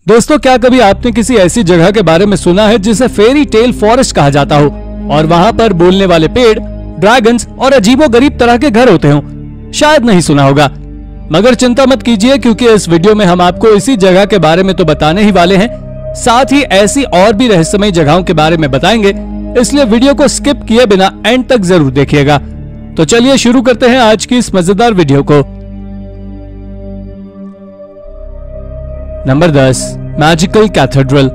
दोस्तों, क्या कभी आपने किसी ऐसी जगह के बारे में सुना है जिसे फेरी टेल फॉरेस्ट कहा जाता हो और वहाँ पर बोलने वाले पेड़, ड्रैगन्स और अजीबोगरीब तरह के घर होते हो? शायद नहीं सुना होगा, मगर चिंता मत कीजिए, क्योंकि इस वीडियो में हम आपको इसी जगह के बारे में तो बताने ही वाले हैं, साथ ही ऐसी और भी रहस्यमय जगहों के बारे में बताएंगे। इसलिए वीडियो को स्किप किए बिना एंड तक जरूर देखिएगा। तो चलिए शुरू करते हैं आज की इस मजेदार वीडियो को। Number 10, magical cathedral.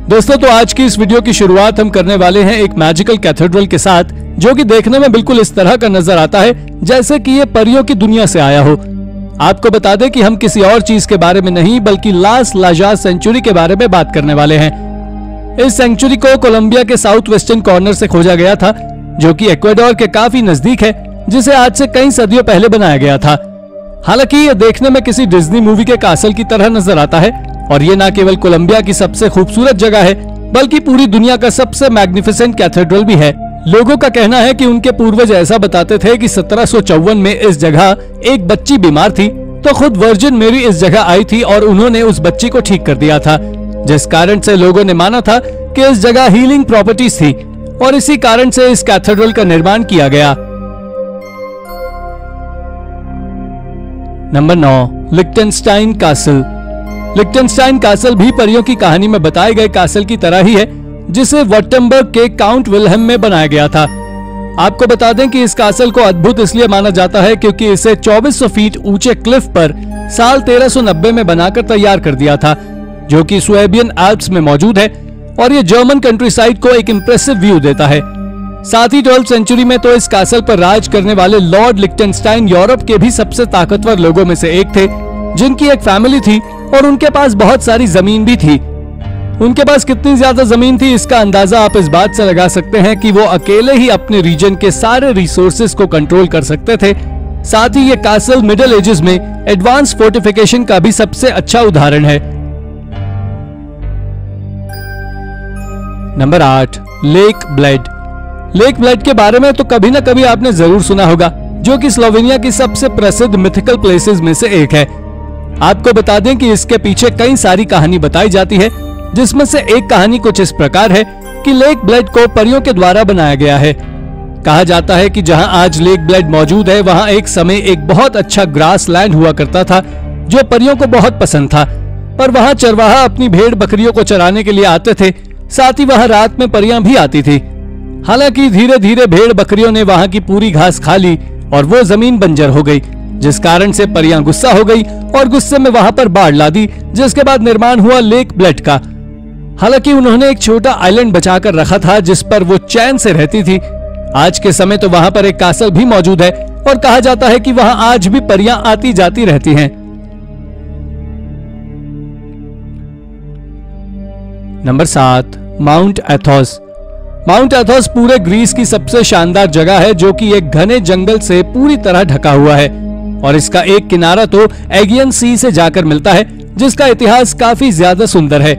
दोस्तों, तो आज की इस वीडियो की शुरुआत हम करने वाले हैं एक मैजिकल कैथेड्रल के साथ, जो कि देखने में बिल्कुल इस तरह का नजर आता है जैसे कि ये परियों की दुनिया से आया हो। आपको बता दें कि हम किसी और चीज के बारे में नहीं बल्कि लास लाजास सेंचुरी के बारे में बात करने वाले हैं। इस सेंचुरी को कोलंबिया के साउथ वेस्टर्न कॉर्नर से खोजा गया था, जो कि इक्वाडोर के काफी नजदीक है, जिसे आज से कई सदियों पहले बनाया गया था। हालांकि ये देखने में किसी डिज्नी मूवी के कासल की तरह नजर आता है, और ये न केवल कोलंबिया की सबसे खूबसूरत जगह है बल्कि पूरी दुनिया का सबसे मैग्निफिसेंट कैथेड्रल भी है। लोगों का कहना है कि उनके पूर्वज ऐसा बताते थे कि 1754 में इस जगह एक बच्ची बीमार थी, तो खुद वर्जिन मेरी इस जगह आई थी और उन्होंने उस बच्ची को ठीक कर दिया था, जिस कारण से लोगों ने माना था कि इस जगह हीलिंग प्रॉपर्टीज थी, और इसी कारण से इस कैथेड्रल का निर्माण किया गया। Number 9, Liechtenstein castle. Liechtenstein castle भी परियों की कहानी में बताए गए कैसल की तरह ही है, जिसे वट्टेनबर्ग के काउंट विल्हेम में बनाया गया था। आपको बता दें कि इस कैसल को अद्भुत इसलिए माना जाता है क्योंकि इसे 2400 फीट ऊंचे क्लिफ पर साल 1390 में बनाकर तैयार कर दिया था, जो कि स्वेबियन एल्प्स में मौजूद है, और ये जर्मन कंट्रीसाइड को एक इंप्रेसिव व्यू देता है। साथ ही 12वीं सेंचुरी में तो इस कैसल पर राज करने वाले लॉर्ड लिक्टेनस्टाइन यूरोप के भी सबसे ताकतवर लोगों में से एक थे, जिनकी एक फैमिली थी और उनके पास बहुत सारी जमीन भी थी। उनके पास कितनी ज्यादा जमीन थी, इसका अंदाजा आप इस बात से लगा सकते हैं कि वो अकेले ही अपने रीजन के सारे रिसोर्सेज को कंट्रोल कर सकते थे। साथ ही ये कैसल मिडिल एजेस में एडवांस फोर्टिफिकेशन का भी सबसे अच्छा उदाहरण है। Number 8, lake blade. Lake blade के बारे में तो कभी ना कभी आपने जरूर सुना होगा, जो कि स्लोवेनिया की सबसे प्रसिद्ध मिथिकल प्लेसेस में से एक है। आपको बता दें कि इसके पीछे कई सारी कहानी बताई जाती है, जिसमें से एक कहानी कुछ इस प्रकार है कि लेक ब्लेड को परियों के द्वारा बनाया गया है। कहा जाता है कि जहां आज लेक ब्लेड मौजूद है, वहां एक समय एक बहुत अच्छा ग्रास लैंड हुआ करता था, जो परियों को बहुत पसंद था। पर वहां चरवाहा अपनी भेड़ बकरियों को चराने के लिए आते थे, साथ ही वहां रात में परियां भी आती थी। हालांकि धीरे धीरे भेड़ बकरियों ने वहां की पूरी घास खा ली और वो जमीन बंजर हो गई, जिस कारण से परियां गुस्सा हो गई और गुस्से में वहां पर बाढ़ ला दी, जिसके बाद निर्माण हुआ लेक ब्लेड का। हालांकि उन्होंने एक छोटा आइलैंड बचाकर रखा था, जिस पर वो चैन से रहती थी। आज के समय तो वहां पर एक कैसल भी मौजूद है, और कहा जाता है कि वहां आज भी परियां आती जाती रहती हैं। Number 7, mount Athos. Mount Athos पूरे ग्रीस की सबसे शानदार जगह है, जो कि एक घने जंगल से पूरी तरह ढका हुआ है, और इसका एक किनारा तो एगियन सी से जाकर मिलता है, जिसका इतिहास काफी ज्यादा सुंदर है।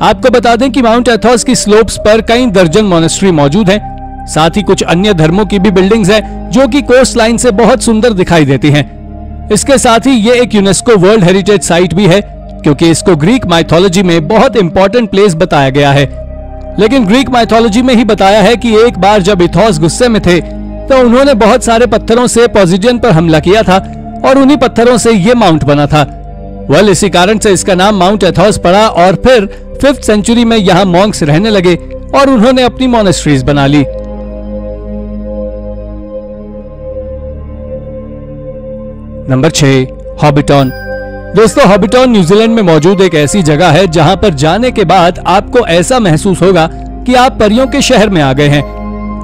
आपको बता दें कि माउंट एथोस की स्लोप्स पर कई दर्जन मोनेस्ट्री मौजूद हैं। साथ ही कुछ अन्य धर्मों की भी बिल्डिंग्स हैं, जो कि कोस्ट लाइन से बहुत सुंदर दिखाई देती हैं। इसके साथ ही ये एक यूनेस्को वर्ल्ड हेरिटेज साइट भी है, क्योंकि इसको ग्रीक माइथोलॉजी में बहुत इंपॉर्टेंट प्लेस बताया गया है। लेकिन ग्रीक माइथोलॉजी में ही बताया है कि एक बार जब इथोस गुस्से में थे, तो उन्होंने बहुत सारे पत्थरों से पोसिडियन पर हमला किया था, और उन्हीं पत्थरों से ये माउंट बना था। इसी कारण से इसका नाम माउंट एथोस पड़ा, और फिर 5th सेंचुरी में यहाँ मॉन्क्स रहने लगे और उन्होंने अपनी मोनेस्ट्रीज बना ली। नंबर 6, हॉबिटॉन। दोस्तों, हॉबिटॉन न्यूजीलैंड में मौजूद एक ऐसी जगह है जहां पर जाने के बाद आपको ऐसा महसूस होगा कि आप परियों के शहर में आ गए हैं।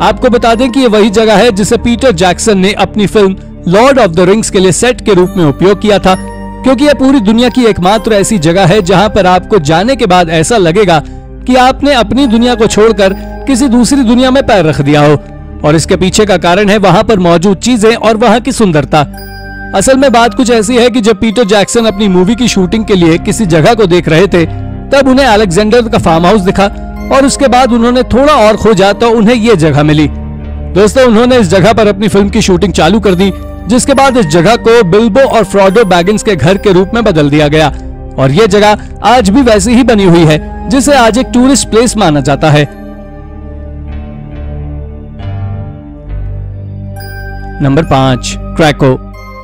आपको बता दें कि ये वही जगह है जिसे पीटर जैक्सन ने अपनी film Lord of the rings के लिए सेट के रूप में उपयोग किया था, क्योंकि यह पूरी दुनिया की एकमात्र ऐसी जगह है जहां पर आपको जाने के बाद ऐसा लगेगा कि आपने अपनी दुनिया को छोड़कर किसी दूसरी दुनिया में पैर रख दिया हो। और इसके पीछे का कारण है वहां पर मौजूद चीजें और वहां की सुंदरता। असल में बात कुछ ऐसी है कि जब पीटर जैक्सन अपनी मूवी की शूटिंग के लिए किसी जगह को देख रहे थे, तब उन्हें अलेक्जेंडर का फार्म हाउस दिखा, और उसके बाद उन्होंने थोड़ा और खोजा तो उन्हें ये जगह मिली। दोस्तों, उन्होंने इस जगह पर अपनी फिल्म की शूटिंग चालू कर दी, जिसके बाद इस जगह को बिल्बो और फ्रोडो बैगिंस के घर के रूप में बदल दिया गया, और ये जगह आज भी वैसी ही बनी हुई है, जिसे आज एक टूरिस्ट प्लेस माना जाता है। नंबर 5, क्रैको।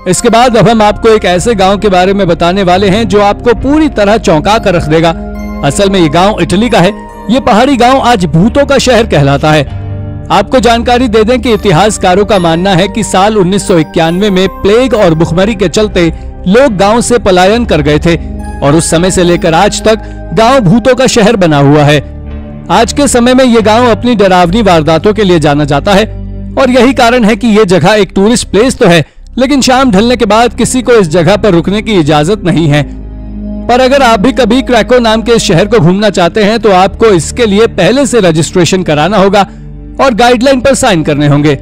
इसके बाद अब हम आपको एक ऐसे गांव के बारे में बताने वाले हैं जो आपको पूरी तरह चौंका कर रख देगा। असल में ये गांव इटली का है। ये पहाड़ी गांव आज भूतों का शहर कहलाता है। आपको जानकारी दे दें कि इतिहासकारों का मानना है कि साल 1991 में प्लेग और भुखमरी के चलते लोग गांव से पलायन कर गए थे और उस समय से लेकर आज तक गांव भूतों का शहर बना हुआ है। आज के समय में ये गांव अपनी डरावनी वारदातों के लिए जाना जाता है और यही कारण है कि ये जगह एक टूरिस्ट प्लेस तो है, लेकिन शाम ढलने के बाद किसी को इस जगह पर रुकने की इजाजत नहीं है। पर अगर आप भी कभी क्रैको नाम के इस शहर को घूमना चाहते हैं तो आपको इसके लिए पहले से रजिस्ट्रेशन कराना होगा और गाइडलाइन पर साइन करने होंगे।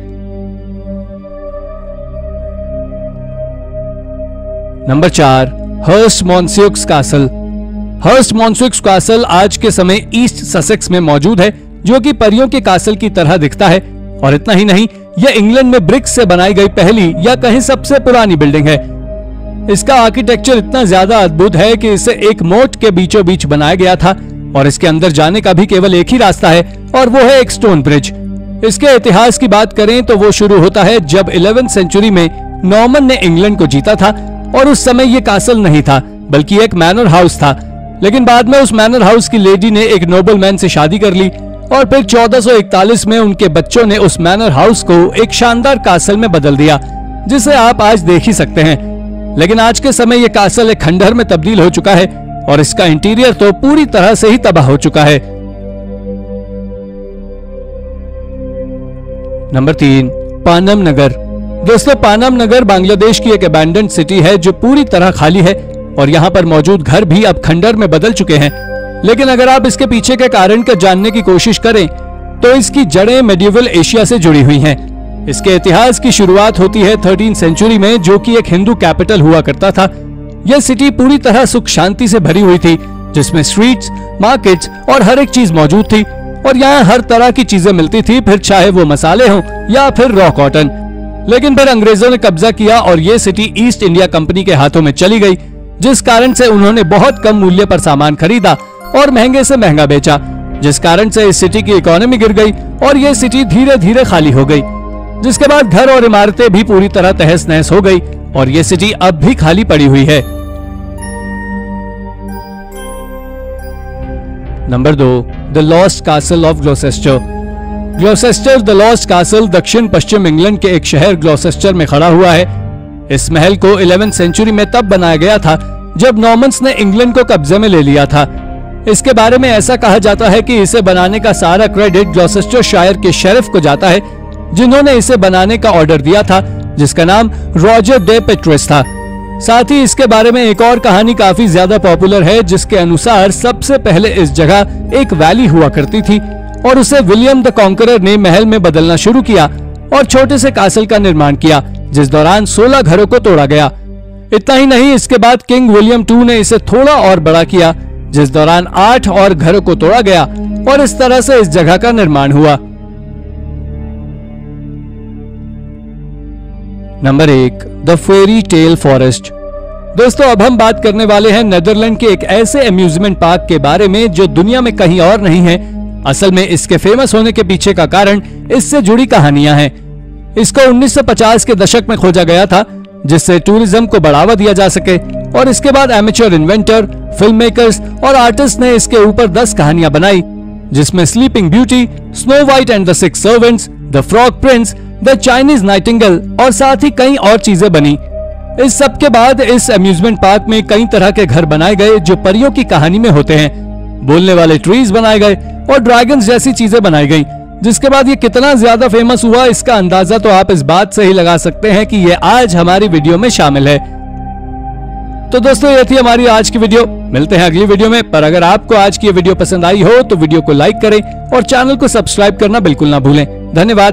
Number 4, Herstmonceux castle. Herstmonceux castle आज के समय ईस्ट ससेक्स में मौजूद है, जो कि परियों के कासल की तरह दिखता है। और इतना ही नहीं, यह इंग्लैंड में ब्रिक्स से बनाई गई पहली या कहीं सबसे पुरानी बिल्डिंग है। इसका आर्किटेक्चर इतना ज्यादा अद्भुत है कि इसे एक मोट के बीचों बीच बनाया गया था और इसके अंदर जाने का भी केवल एक ही रास्ता है और वो है एक स्टोन ब्रिज। इसके इतिहास की बात करें तो वो शुरू होता है जब 11वीं सेंचुरी में नॉर्मन ने इंग्लैंड को जीता था और उस समय ये कासल नहीं था बल्कि एक मैनर हाउस था। लेकिन बाद में उस मैनर हाउस की लेडी ने एक नोबलमैन से शादी कर ली और फिर 1441 में उनके बच्चों ने उस मैनर हाउस को एक शानदार कासल में बदल दिया, जिसे आप आज देख ही सकते हैं। लेकिन आज के समय यह कासल एक खंडहर में तब्दील हो चुका है और इसका इंटीरियर तो पूरी तरह से ही तबाह हो चुका है। नंबर 3, पानम नगर। दोस्तों, पानम नगर बांग्लादेश की एक अबैंडन्ड सिटी है जो पूरी तरह खाली है और यहाँ पर मौजूद घर भी अब खंडहर में बदल चुके हैं। लेकिन अगर आप इसके पीछे के कारण को जानने की कोशिश करें तो इसकी जड़ें मेडिवल एशिया से जुड़ी हुई हैं। इसके इतिहास की शुरुआत होती है 13वीं सेंचुरी में, जो कि एक हिंदू कैपिटल हुआ करता था। यह सिटी पूरी तरह सुख शांति से भरी हुई थी, जिसमें स्ट्रीट्स, मार्केट्स और हर एक चीज मौजूद थी और यहाँ हर तरह की चीजें मिलती थी, फिर चाहे वो मसाले हों या फिर रॉ कॉटन। लेकिन फिर अंग्रेजों ने कब्जा किया और ये सिटी ईस्ट इंडिया कंपनी के हाथों में चली गई, जिस कारण से उन्होंने बहुत कम मूल्य पर सामान खरीदा और महंगे से महंगा बेचा, जिस कारण से इस सिटी की इकोनॉमी गिर गई और ये सिटी धीरे धीरे खाली हो गई। जिसके बाद घर और इमारतें भी पूरी तरह तहस नहस हो गई और ये सिटी अब भी खाली पड़ी हुई है। Number 2, the lost castle of Gloucester. Gloucester the lost castle दक्षिण पश्चिम इंग्लैंड के एक शहर ग्लॉसेस्टर में खड़ा हुआ है। इस महल को 11वीं सेंचुरी में तब बनाया गया था जब नॉर्मन्स ने इंग्लैंड को कब्जे में ले लिया था। इसके बारे में ऐसा कहा जाता है कि इसे बनाने का सारा क्रेडिट ग्लॉसेस्टर शायर के शेरिफ को जाता है, जिन्होंने इसे बनाने का ऑर्डर दिया था, जिसका नाम रॉजर डे पेट्रिस था। साथ ही इसके बारे में एक और कहानी काफी ज्यादा पॉपुलर है, जिसके अनुसार सबसे पहले इस जगह एक वैली हुआ करती थी और उसे विलियम द कॉन्करर ने महल में बदलना शुरू किया और छोटे से कासल का निर्माण किया, जिस दौरान 16 घरों को तोड़ा गया। इतना ही नहीं, इसके बाद किंग विलियम 2 ने इसे थोड़ा और बड़ा किया, जिस दौरान 8 और घरों को तोड़ा गया और इस तरह से इस जगह का निर्माण हुआ। Number 1, the fairy tale forest. दोस्तों, अब हम बात करने वाले हैं नेदरलैंड के एक ऐसे अम्यूजमेंट पार्क के बारे में जो दुनिया में कहीं और नहीं है। असल में इसके फेमस होने के पीछे का कारण इससे जुड़ी कहानियां हैं। इसको 1950 के दशक में खोजा गया था, जिससे टूरिज्म को बढ़ावा दिया जा सके और इसके बाद एमेच्योर इन्वेंटर, फिल्म मेकर्स और आर्टिस्ट ने इसके ऊपर 10 कहानियां बनाई, जिसमें sleeping beauty, snow white and the 6 servants, the frog Prince, the Chinese Nightingale और साथ ही कई और चीजें बनी। इस सब के बाद इस अम्यूजमेंट पार्क में कई तरह के घर बनाए गए जो परियों की कहानी में होते हैं। बोलने वाले ट्रीज बनाए गए और ड्रैगन्स जैसी चीजें बनाई गई। जिसके बाद ये कितना ज्यादा फेमस हुआ, इसका अंदाजा तो आप इस बात से ही लगा सकते हैं कि ये आज हमारी वीडियो में शामिल है। तो दोस्तों, ये थी हमारी आज की वीडियो। मिलते हैं अगली वीडियो में। पर अगर आपको आज की वीडियो पसंद आई हो तो वीडियो को लाइक करें और चैनल को सब्सक्राइब करना बिल्कुल ना भूलें। धन्यवाद।